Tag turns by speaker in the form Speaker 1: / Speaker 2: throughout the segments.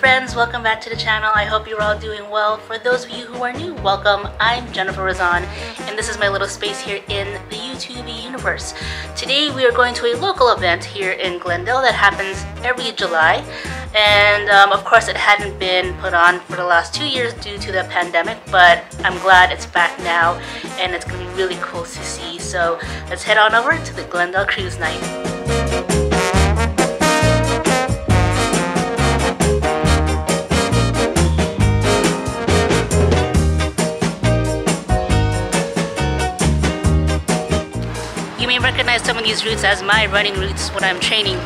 Speaker 1: friends, welcome back to the channel. I hope you're all doing well. For those of you who are new, welcome. I'm Jennifer Razon and this is my little space here in the YouTube universe. Today we are going to a local event here in Glendale that happens every July, and of course it hadn't been put on for the last 2 years due to the pandemic, but I'm glad it's back now and it's going to be really cool to see. So let's head on over to the Glendale Cruise Night. You may recognize some of these routes as my running routes when I'm training.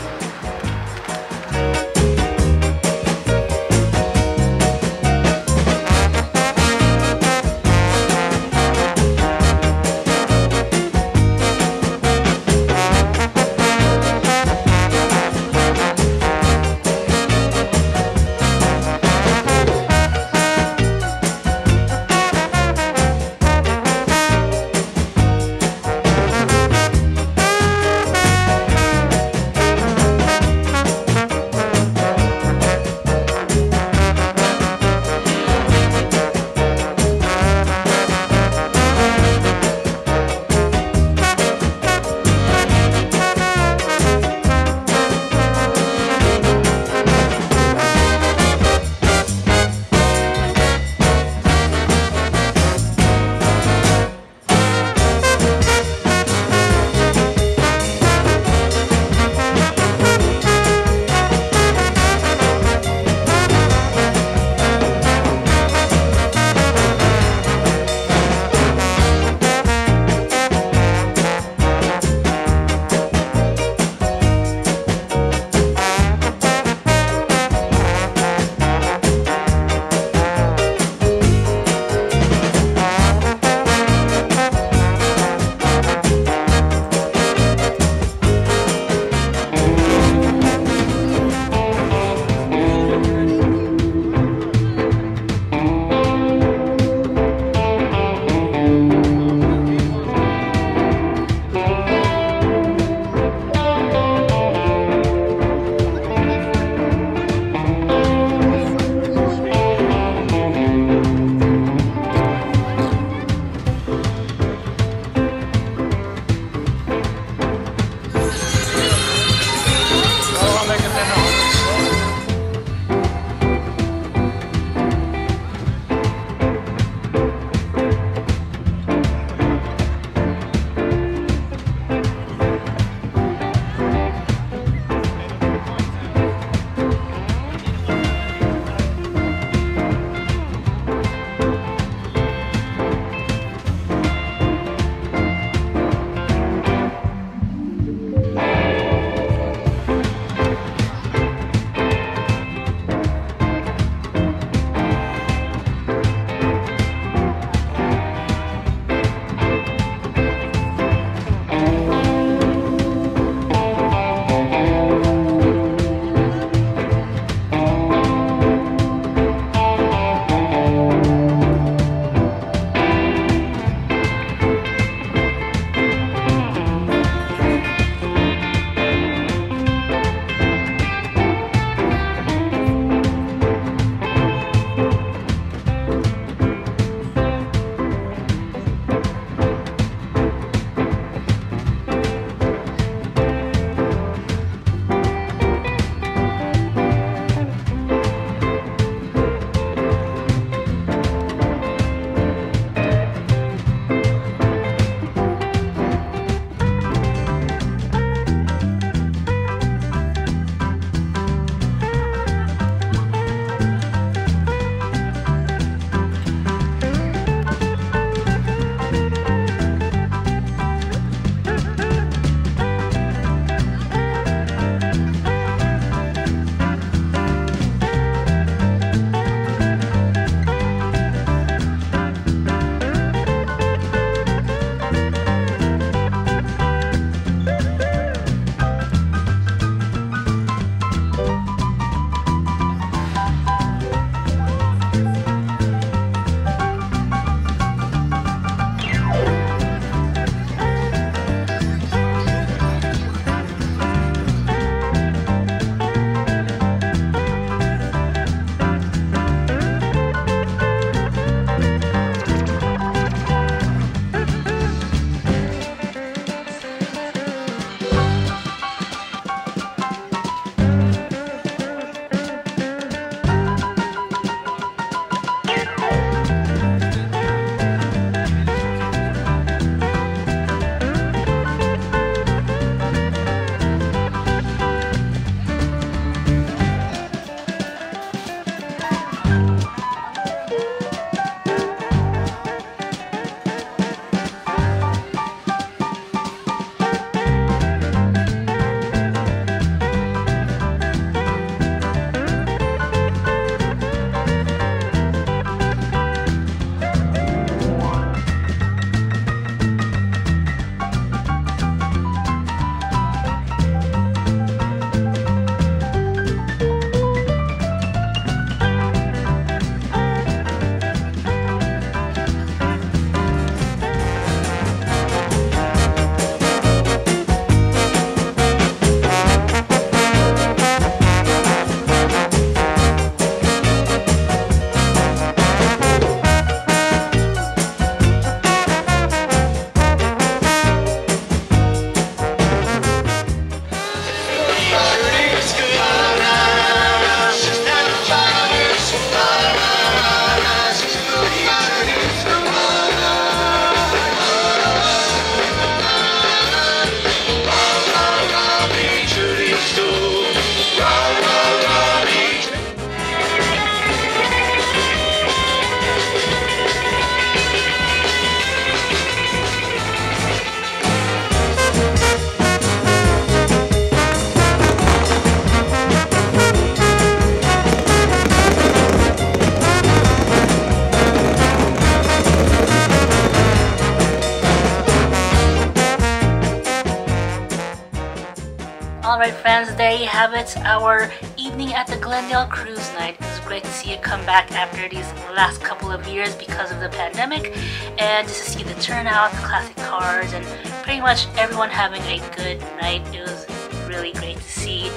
Speaker 1: Alright friends, there you have it, our evening at the Glendale Cruise Night. It was great to see it come back after these last couple of years because of the pandemic, and just to see the turnout, the classic cars, and pretty much everyone having a good night. It was really great to see,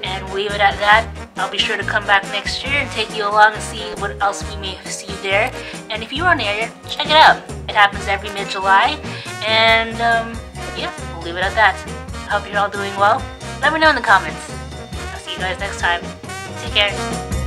Speaker 1: and we'll leave it at that. I'll be sure to come back next year and take you along and see what else we may see there. And if you're in the area, check it out. It happens every mid-July, and yeah, we'll leave it at that. I hope you're all doing well. Let me know in the comments. I'll see you guys next time. Take care.